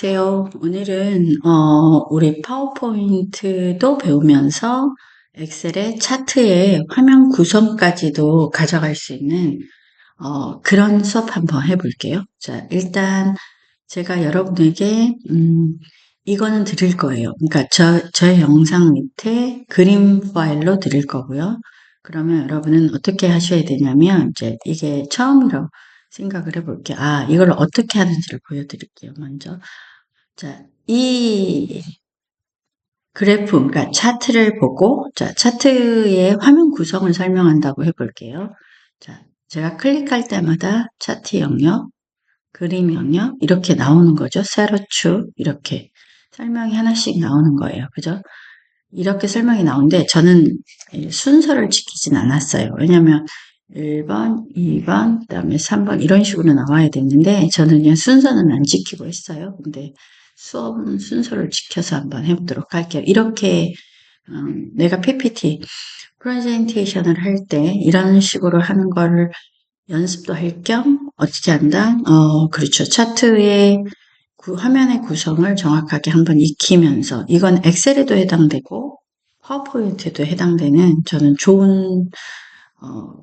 안녕하세요. 오늘은 우리 파워포인트도 배우면서 엑셀의 차트의 화면 구성까지도 가져갈 수 있는 그런 수업 한번 해볼게요. 자, 일단 제가 여러분에게 이거는 드릴 거예요. 그러니까 저의 영상 밑에 그림 파일로 드릴 거고요. 그러면 여러분은 어떻게 하셔야 되냐면 이제 이게 처음이라고 생각을 해볼게요. 이걸 어떻게 하는지를 보여드릴게요. 먼저. 자, 이 그래프, 그러니까 차트를 보고, 자, 차트의 화면 구성을 설명한다고 해볼게요. 자, 제가 클릭할 때마다 차트 영역, 그림 영역, 이렇게 나오는 거죠. 세로축, 이렇게 설명이 하나씩 나오는 거예요. 그죠? 이렇게 설명이 나오는데, 저는 순서를 지키진 않았어요. 왜냐면, 1번, 2번, 그 다음에 3번, 이런 식으로 나와야 되는데, 저는 그냥 순서는 안 지키고 했어요. 근데 수업은 순서를 지켜서 한번 해보도록 할게요. 이렇게, 내가 PPT, 프레젠테이션을 할 때, 이런 식으로 하는 거를 연습도 할 겸, 어떻게 한다? 그렇죠. 차트의 화면의 구성을 정확하게 한번 익히면서, 이건 엑셀에도 해당되고, 파워포인트에도 해당되는 저는 좋은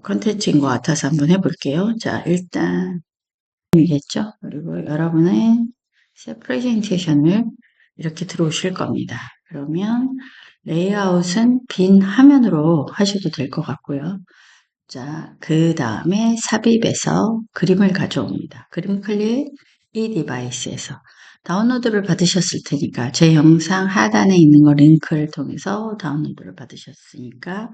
컨텐츠인 것 같아서 한번 해볼게요. 자, 일단 이겠죠. 그리고 여러분의 새 프레젠테이션을 이렇게 들어오실 겁니다. 그러면 레이아웃은 빈 화면으로 하셔도 될 것 같고요. 자, 그 다음에 삽입에서 그림을 가져옵니다. 그림 클릭, 이 디바이스에서 다운로드를 받으셨을 테니까 제 영상 하단에 있는 거 링크를 통해서 다운로드를 받으셨으니까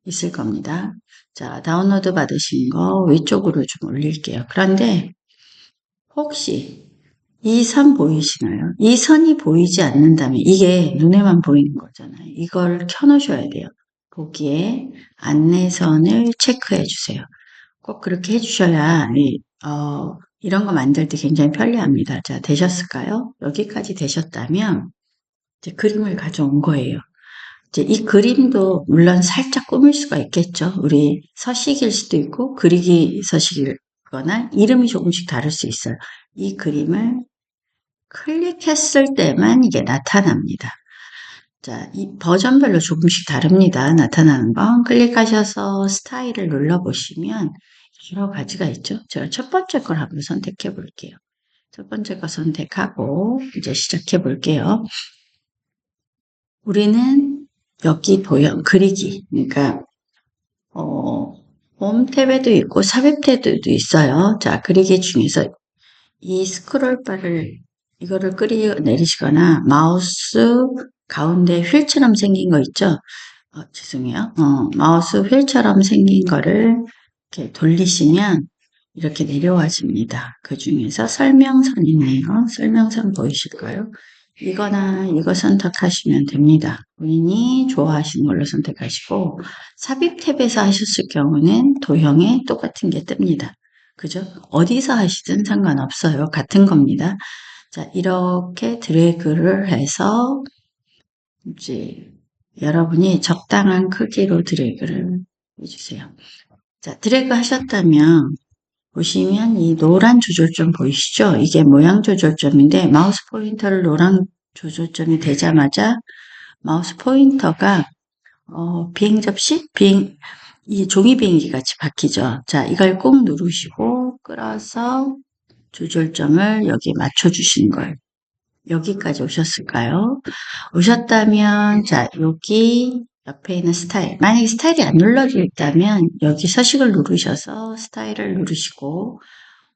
있을 겁니다. 자, 다운로드 받으신 거 위쪽으로 좀 올릴게요. 그런데 혹시 이 선 보이시나요? 이 선이 보이지 않는다면 이게 눈에만 보이는 거잖아요. 이걸 켜놓으셔야 돼요. 보기에 안내선을 체크해 주세요. 꼭 그렇게 해주셔야 이런 거 만들 때 굉장히 편리합니다. 자, 되셨을까요? 여기까지 되셨다면 이제 그림을 가져온 거예요. 이제 이 그림도 물론 살짝 꾸밀 수가 있겠죠. 우리 서식일 수도 있고 그리기 서식이거나 이름이 조금씩 다를 수 있어요. 이 그림을 클릭했을 때만 이게 나타납니다. 자, 이 버전별로 조금씩 다릅니다. 나타나는 건 클릭하셔서 스타일을 눌러보시면 여러 가지가 있죠. 제가 첫 번째 걸 한번 선택해 볼게요. 첫 번째 거 선택하고 이제 시작해 볼게요. 우리는 여기 도형 그리기, 그러니까 홈 탭에도 있고 삽입 탭에도 있어요. 자, 그리기 중에서 이 스크롤 바를 이거를 내리시거나 마우스 가운데 휠처럼 생긴 거 있죠? 죄송해요. 마우스 휠처럼 생긴 거를 이렇게 돌리시면 이렇게 내려와집니다. 그 중에서 설명선 있네요. 설명선 보이실까요? 이거나 이거 선택하시면 됩니다. 본인이 좋아하시는 걸로 선택하시고 삽입 탭에서 하셨을 경우는 도형에 똑같은 게 뜹니다. 그죠? 어디서 하시든 상관없어요. 같은 겁니다. 자, 이렇게 드래그를 해서 이제 여러분이 적당한 크기로 드래그를 해주세요. 자, 드래그 하셨다면 보시면 이 노란 조절점 보이시죠? 이게 모양 조절점인데 마우스 포인터를 노란 조절점이 되자마자 마우스 포인터가 비행 접시? 이 종이 비행기 같이 바뀌죠. 자, 이걸 꼭 누르시고 끌어서 조절점을 여기 맞춰주시는 거예요. 여기까지 오셨을까요? 오셨다면, 자, 여기 옆에 있는 스타일. 만약에 스타일이 안 눌러져 있다면, 여기 서식을 누르셔서 스타일을 누르시고,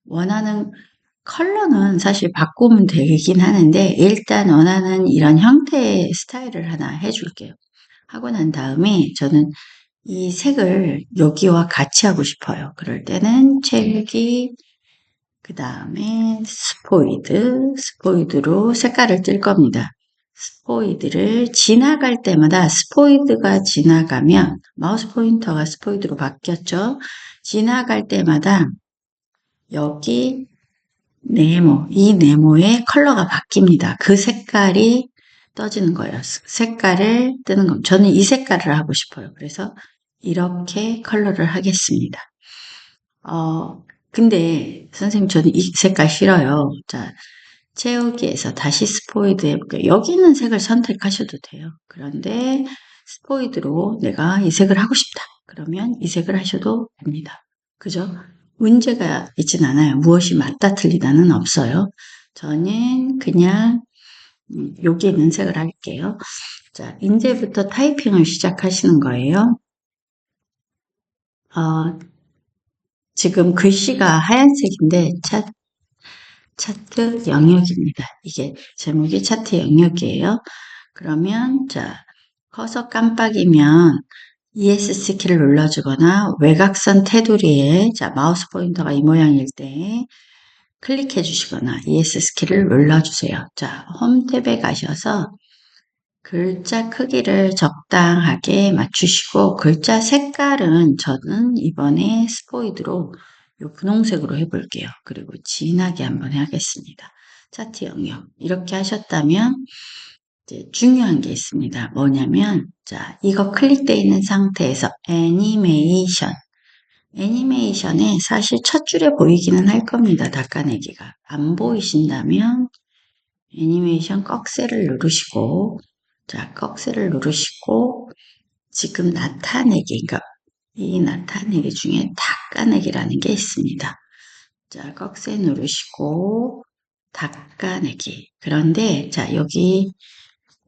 원하는 컬러는 사실 바꾸면 되긴 하는데, 일단 원하는 이런 형태의 스타일을 하나 해줄게요. 하고 난 다음에, 저는 이 색을 여기와 같이 하고 싶어요. 그럴 때는 책이 그 다음에 스포이드로 색깔을 뜰 겁니다. 스포이드를 지나갈 때마다 스포이드가 지나가면 마우스 포인터가 스포이드로 바뀌었죠. 지나갈 때마다 여기 이 네모의 컬러가 바뀝니다. 그 색깔이 떠지는 거예요. 색깔을 뜨는 겁니다. 저는 이 색깔을 하고 싶어요. 그래서 이렇게 컬러를 하겠습니다. 근데 선생님 저는 이 색깔 싫어요. 자, 채우기에서 다시 스포이드 해볼게요. 여기 있는 색을 선택하셔도 돼요. 그런데 스포이드로 내가 이 색을 하고 싶다. 그러면 이 색을 하셔도 됩니다. 그죠? 문제가 있진 않아요. 무엇이 맞다 틀리다는 없어요. 저는 그냥 여기 있는 색을 할게요. 자, 이제부터 타이핑을 시작하시는 거예요. 지금 글씨가 하얀색인데 차트 영역입니다. 이게 제목이 차트 영역이에요. 그러면 자, 커서 깜빡이면 ESC 키를 눌러주거나 외곽선 테두리에 자, 마우스 포인터가 이 모양일 때 클릭해 주시거나 ESC 키를 눌러주세요. 자, 홈 탭에 가셔서 글자 크기를 적당하게 맞추시고 글자 색깔은 저는 이번에 스포이드로 요 분홍색으로 해볼게요. 그리고 진하게 한번 하겠습니다. 차트 영역 이렇게 하셨다면 이제 중요한 게 있습니다. 뭐냐면 자 이거 클릭되어 있는 상태에서 애니메이션에 사실 첫 줄에 보이기는 할 겁니다. 닦아내기가 안 보이신다면 애니메이션 꺽쇠를 누르시고 자 꺽쇠를 누르시고 지금 나타내기 그러니까 이 나타내기 중에 닦아내기라는 게 있습니다. 자 꺽쇠 누르시고 닦아내기 그런데 자 여기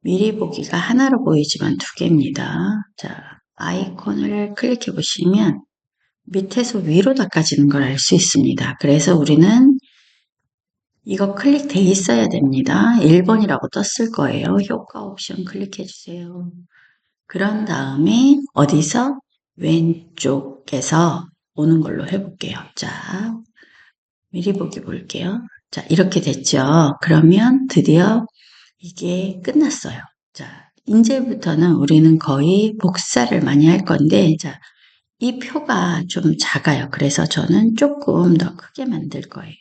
미리 보기가 하나로 보이지만 두 개입니다. 자 아이콘을 클릭해 보시면 밑에서 위로 닦아지는 걸 알 수 있습니다. 그래서 우리는 이거 클릭돼 있어야 됩니다. 1번이라고 떴을 거예요. 효과 옵션 클릭해 주세요. 그런 다음에 어디서? 왼쪽에서 오는 걸로 해볼게요. 자, 미리 보기 볼게요. 자, 이렇게 됐죠? 그러면 드디어 이게 끝났어요. 자, 이제부터는 우리는 거의 복사를 많이 할 건데, 자, 이 표가 좀 작아요. 그래서 저는 조금 더 크게 만들 거예요.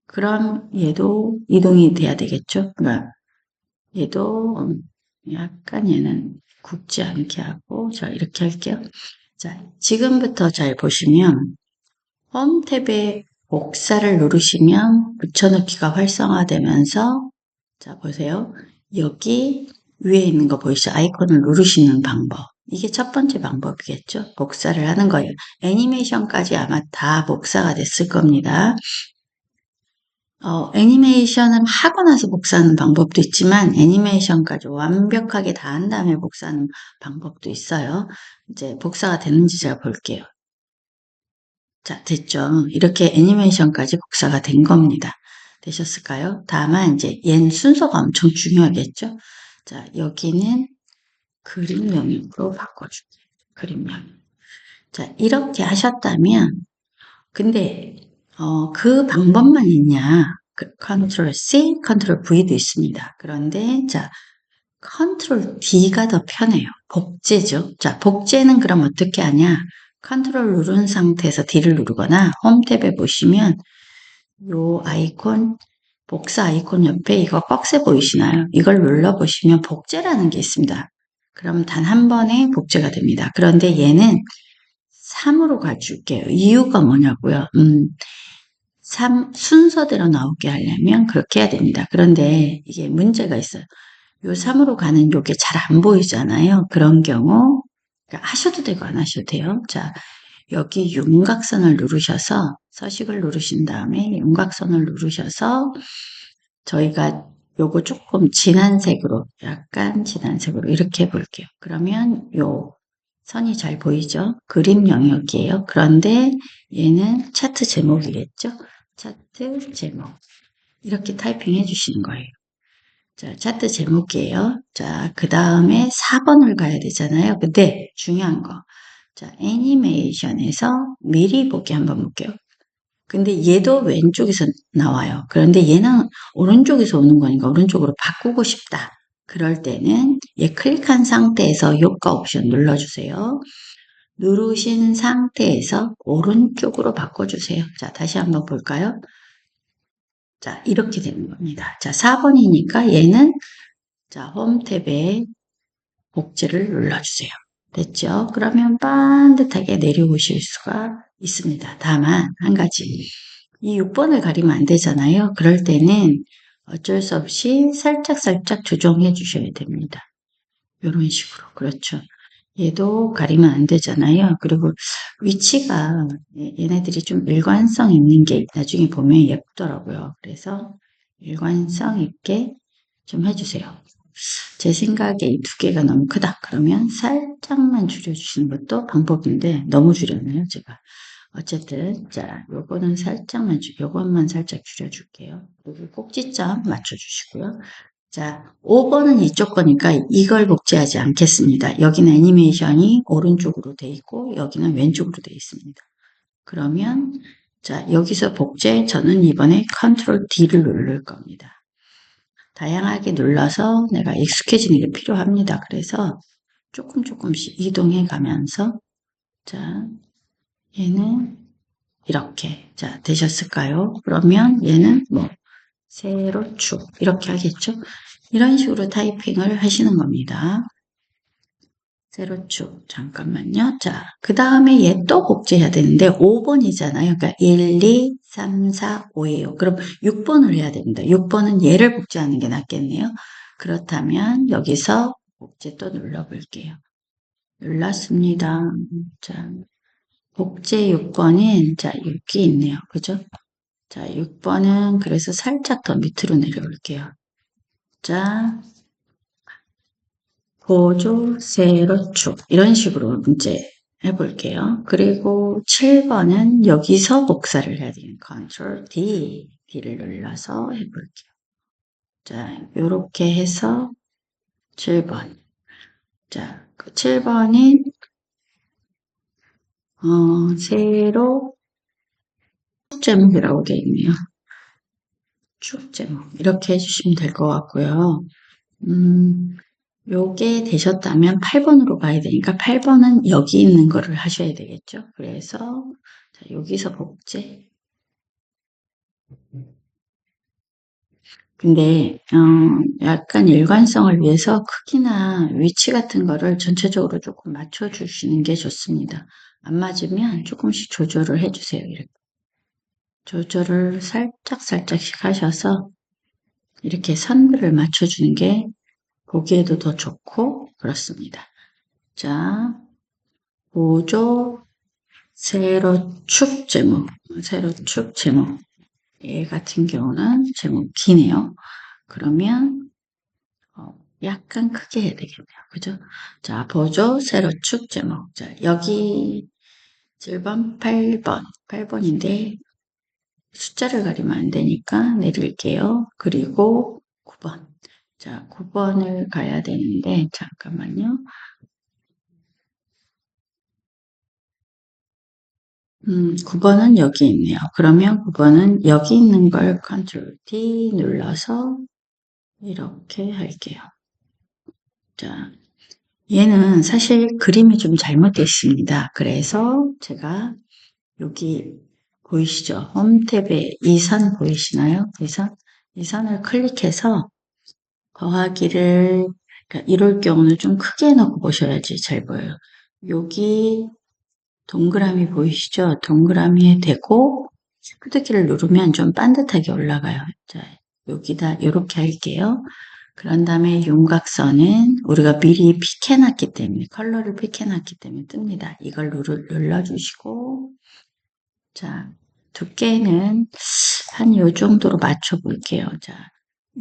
그럼 얘도 이동이 돼야 되겠죠? 그러니까 얘도 약간 얘는 굽지 않게 하고 자 이렇게 할게요. 자 지금부터 잘 보시면 홈 탭에 복사를 누르시면 붙여넣기가 활성화되면서 자 보세요. 여기 위에 있는 거 보이시죠? 아이콘을 누르시는 방법. 이게 첫 번째 방법이겠죠? 복사를 하는 거예요. 애니메이션까지 아마 다 복사가 됐을 겁니다. 애니메이션을 하고 나서 복사하는 방법도 있지만 애니메이션까지 완벽하게 다 한 다음에 복사하는 방법도 있어요. 이제 복사가 됐는지 제가 볼게요. 자, 됐죠? 이렇게 애니메이션까지 복사가 된 겁니다. 되셨을까요? 다만 이제 얘는 순서가 엄청 중요하겠죠? 자, 여기는 그림 영역으로 바꿔줄게요. 그림 영역. 자, 이렇게 하셨다면 근데 그 방법만 있냐? 컨트롤 C, 컨트롤 V도 있습니다. 그런데 자, 컨트롤 D가 더 편해요. 복제죠. 자, 복제는 그럼 어떻게 하냐? 컨트롤 누른 상태에서 D를 누르거나 홈 탭에 보시면 요 아이콘 복사 아이콘 옆에 이거 꺽쇠 보이시나요? 이걸 눌러보시면 복제라는 게 있습니다. 그럼 단 한 번에 복제가 됩니다. 그런데 얘는 3으로 가줄게요. 이유가 뭐냐고요? 3 순서대로 나오게 하려면 그렇게 해야 됩니다. 그런데 이게 문제가 있어요. 요 3으로 가는 요게 잘 안 보이잖아요. 그런 경우 그러니까 하셔도 되고 안 하셔도 돼요. 자, 여기 윤곽선을 누르셔서 서식을 누르신 다음에 윤곽선을 누르셔서 저희가 요거 조금 진한 색으로 약간 진한 색으로 이렇게 해볼게요. 그러면 요 선이 잘 보이죠? 그림 영역이에요. 그런데 얘는 차트 제목이겠죠? 차트 제목. 이렇게 타이핑 해주시는 거예요. 자, 차트 제목이에요. 자, 그 다음에 4번을 가야 되잖아요. 근데 중요한 거. 자, 애니메이션에서 미리 보기 한번 볼게요. 근데 얘도 왼쪽에서 나와요. 그런데 얘는 오른쪽에서 오는 거니까 오른쪽으로 바꾸고 싶다. 그럴 때는 얘 클릭한 상태에서 효과 옵션 눌러주세요. 누르신 상태에서 오른쪽으로 바꿔주세요. 자, 다시 한번 볼까요? 자, 이렇게 되는 겁니다. 자, 4번이니까 얘는 자, 홈 탭에 복제를 눌러주세요. 됐죠? 그러면 반듯하게 내려오실 수가 있습니다. 다만 한 가지 이 6번을 가리면 안 되잖아요. 그럴 때는 어쩔 수 없이 살짝살짝 조정해 주셔야 됩니다. 이런 식으로. 그렇죠. 얘도 가리면 안 되잖아요. 그리고 위치가 얘네들이 좀 일관성 있는 게 나중에 보면 예쁘더라고요. 그래서 일관성 있게 좀 해주세요. 제 생각에 이 두 개가 너무 크다. 그러면 살짝만 줄여주시는 것도 방법인데 너무 줄였네요, 제가. 어쨌든 자, 요거는 요것만 살짝 줄여줄게요. 그리고 꼭지점 맞춰주시고요. 자, 5번은 이쪽 거니까 이걸 복제하지 않겠습니다. 여기는 애니메이션이 오른쪽으로 돼 있고 여기는 왼쪽으로 돼 있습니다. 그러면 자, 여기서 복제 저는 이번에 컨트롤 D를 누를 겁니다. 다양하게 눌러서 내가 익숙해지는 게 필요합니다. 그래서 조금씩 이동해 가면서 자, 얘는 이렇게 자 되셨을까요? 그러면 얘는 뭐 세로축 이렇게 하겠죠? 이런 식으로 타이핑을 하시는 겁니다. 세로축 잠깐만요. 자, 그 다음에 얘 또 복제해야 되는데 5번이잖아요. 그러니까 1, 2, 3, 4, 5예요. 그럼 6번을 해야 됩니다. 6번은 얘를 복제하는 게 낫겠네요. 그렇다면 여기서 복제 또 눌러볼게요. 눌렀습니다. 자, 복제 6번은 자, 6이 있네요. 그죠? 자, 6번은 그래서 살짝 더 밑으로 내려올게요. 자, 보조, 세로축 이런 식으로 문제 해볼게요. 그리고 7번은 여기서 복사를 해야 돼요. Ctrl D, D를 눌러서 해볼게요. 자, 요렇게 해서 7번. 자, 그 7번은 세로 제목이라고 되어 있네요. 쭉 제목 이렇게 해주시면 될 것 같고요. 요게 되셨다면 8번으로 가야 되니까 8번은 여기 있는 거를 하셔야 되겠죠. 그래서 자, 여기서 복제. 근데 약간 일관성을 위해서 크기나 위치 같은 거를 전체적으로 조금 맞춰주시는 게 좋습니다. 안 맞으면 조금씩 조절을 해주세요. 이렇게 조절을 살짝씩 하셔서 이렇게 선들을 맞춰주는 게 보기에도 더 좋고 그렇습니다. 자, 보조 세로축 제목, 세로축 제목. 얘 같은 경우는 제목 기네요. 그러면 약간 크게 해야 되겠네요. 그죠? 자, 보조 세로축 제목. 자, 여기 7번, 8번인데 숫자를 가리면 안 되니까 내릴게요. 그리고 9번. 자, 9번을 가야 되는데 잠깐만요. 9번은 여기 있네요. 그러면 9번은 여기 있는 걸 Ctrl D 눌러서 이렇게 할게요. 자, 얘는 사실 그림이 좀 잘못되어 있습니다. 그래서 제가 여기 보이시죠? 홈 탭에 이 선 보이시나요? 이 선을 클릭해서 더하기를 그러니까 이럴 경우는 좀 크게 넣고 보셔야지 잘 보여요. 여기 동그라미 보이시죠? 동그라미에 대고 시프트키를 누르면 좀 반듯하게 올라가요. 자, 여기다 이렇게 할게요. 그런 다음에 윤곽선은 우리가 미리 픽해놨기 때문에 컬러를 픽해놨기 때문에 뜹니다. 이걸 눌러주시고 자 두께는 한 요 정도로 맞춰 볼게요. 자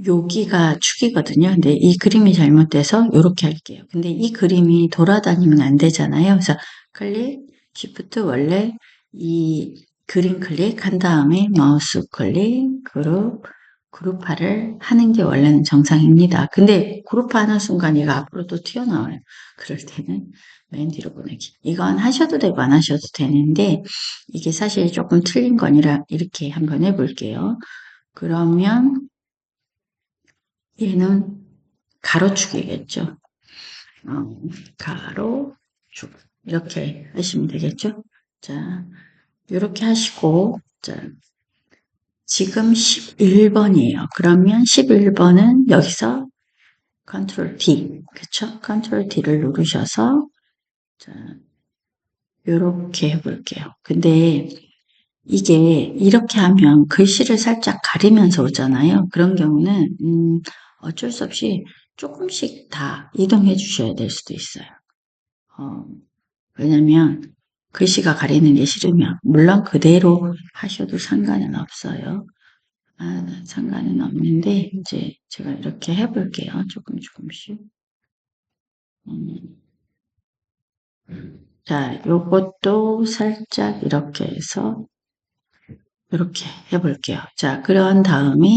여기가 축이거든요. 근데 이 그림이 잘못돼서 이렇게 할게요. 근데 이 그림이 돌아다니면 안 되잖아요. 그래서 클릭, 쉬프트 원래 이 그림 클릭한 다음에 마우스 클릭, 그룹화를 하는 게 원래는 정상입니다. 근데 그룹화하는 순간 얘가 앞으로 또 튀어나와요. 그럴 때는 맨 뒤로 보내기. 이건 하셔도 되고 안 하셔도 되는데 이게 사실 조금 틀린 거니라 이렇게 한번 해볼게요. 그러면 얘는 가로축이겠죠. 가로축 이렇게 하시면 되겠죠. 자, 이렇게 하시고 자, 지금 11번이에요. 그러면 11번은 여기서 Ctrl D, 그쵸? Ctrl D를 누르셔서 자, 이렇게 해볼게요. 근데 이게 이렇게 하면 글씨를 살짝 가리면서 오잖아요. 그런 경우는 어쩔 수 없이 조금씩 다 이동해 주셔야 될 수도 있어요. 어, 왜냐면 글씨가 가리는 게 싫으면 물론 그대로 하셔도 상관은 없어요. 상관은 없는데 이제 제가 이렇게 해볼게요. 조금씩. 음, 자, 요것도 살짝 이렇게 해서 이렇게 해볼게요. 자, 그런 다음에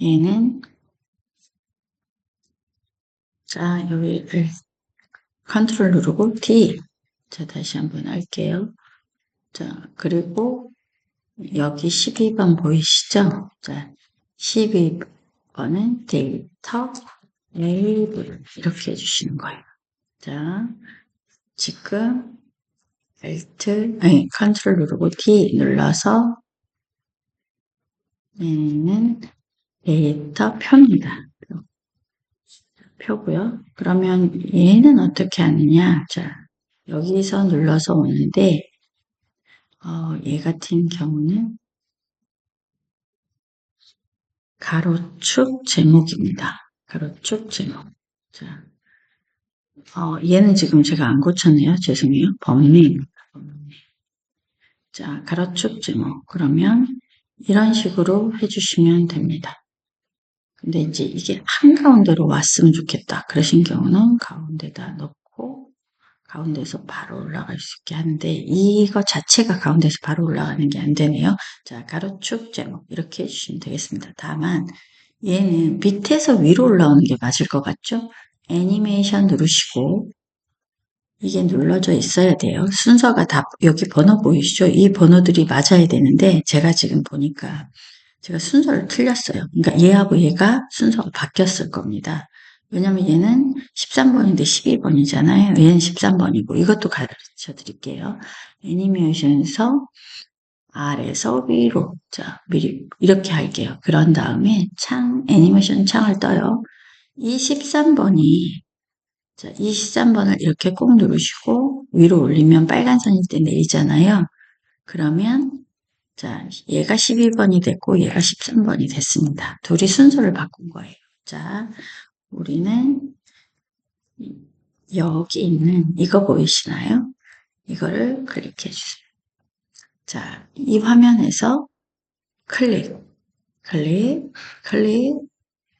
얘는 자, 여기를 컨트롤 누르고 D. 자, 다시 한번 할게요. 자, 그리고 여기 12번 보이시죠? 자, 12번은 데이터 레이블 이렇게 해주시는 거예요. 자, 지금 컨트롤 누르고 D 눌러서 얘는 데이터 표입니다. 표고요. 그러면 얘는 어떻게 하느냐? 자, 여기서 눌러서 오는데 얘 같은 경우는 가로축 제목입니다. 가로축 제목. 자, 얘는 지금 제가 안 고쳤네요. 죄송해요. 범위입니다. 자, 가로축 제목. 그러면 이런 식으로 해주시면 됩니다. 근데 이제 이게 한가운데로 왔으면 좋겠다. 그러신 경우는 가운데다 넣고 가운데서 바로 올라갈 수 있게 하는데 이거 자체가 가운데서 바로 올라가는 게 안 되네요. 자, 가로축 제목 이렇게 해주시면 되겠습니다. 다만 얘는 밑에서 위로 올라오는 게 맞을 것 같죠? 애니메이션 누르시고 이게 눌러져 있어야 돼요. 순서가 다 여기 번호 보이시죠? 이 번호들이 맞아야 되는데 제가 지금 보니까 제가 순서를 틀렸어요. 그러니까 얘하고 얘가 순서가 바뀌었을 겁니다. 왜냐면 얘는 13번인데 12번이잖아요. 얘는 13번이고 이것도 가르쳐 드릴게요. 애니메이션에서 아래에서 위로 자 미리 이렇게 할게요. 그런 다음에 애니메이션 창을 떠요. 이 13번이 자, 23번을 이렇게 꼭 누르시고 위로 올리면 빨간 선일 때 내리잖아요. 그러면 자, 얘가 12번이 됐고 얘가 13번이 됐습니다. 둘이 순서를 바꾼 거예요. 자, 우리는 여기 있는 이거 보이시나요? 이거를 클릭해 주세요. 자, 이 화면에서 클릭, 클릭,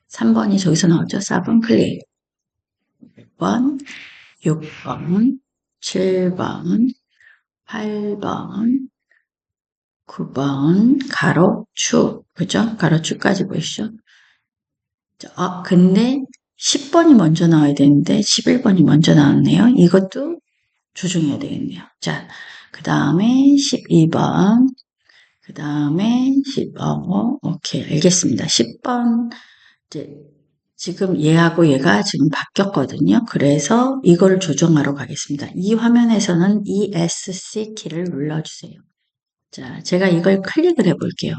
3번이 저기서 나오죠? 4번 클릭, 6번, 6번, 7번, 8번, 9번, 가로축, 그죠? 가로축까지 보이시죠? 근데 10번이 먼저 나와야 되는데 11번이 먼저 나왔네요. 이것도 조정해야 되겠네요. 자, 그 다음에 12번, 그 다음에 오케이, 알겠습니다. 10번, 이제 지금 얘하고 얘가 지금 바뀌었거든요. 그래서 이걸 조정하러 가겠습니다. 이 화면에서는 ESC 키를 눌러주세요. 자, 제가 이걸 클릭을 해볼게요.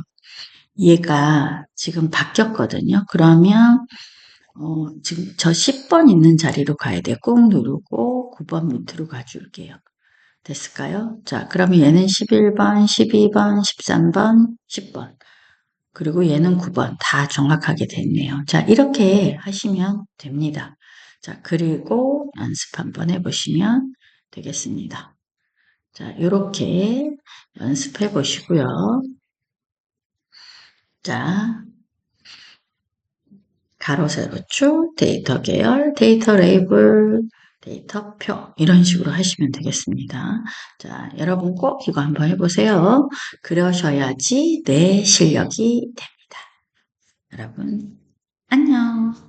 얘가 지금 바뀌었거든요. 그러면 지금 저 10번 있는 자리로 가야 돼요. 꾹 누르고 9번 밑으로 가줄게요. 됐을까요? 자, 그러면 얘는 11번, 12번, 13번, 10번. 그리고 얘는 9번. 다 정확하게 됐네요. 자, 이렇게 하시면 됩니다. 자, 그리고 연습 한번 해보시면 되겠습니다. 자, 이렇게 연습해 보시고요. 자, 가로 세로축, 데이터 계열, 데이터 레이블, 데이터표 이런 식으로 하시면 되겠습니다. 자, 여러분 꼭 이거 한번 해보세요. 그러셔야지 내 실력이 됩니다. 여러분 안녕.